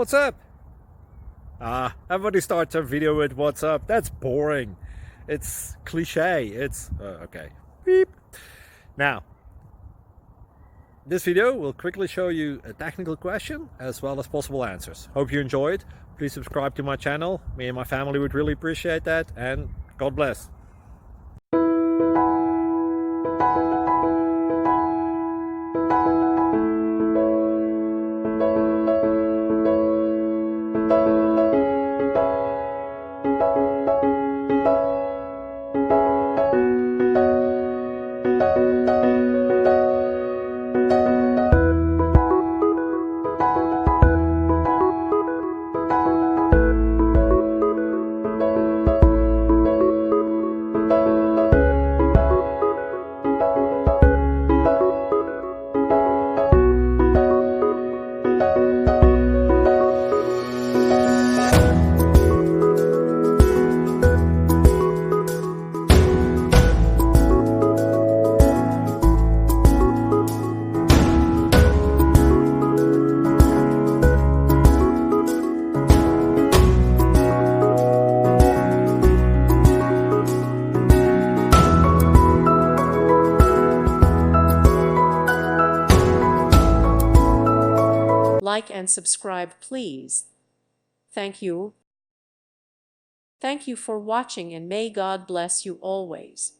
What's up? Everybody starts their video with what's up. That's boring. It's cliche. It's okay. Beep. Now, this video will quickly show you a technical question as well as possible answers. Hope you enjoyed. Please subscribe to my channel. Me and my family would really appreciate that, and God bless. Like and subscribe, please. Thank you. Thank you for watching, and may God bless you always.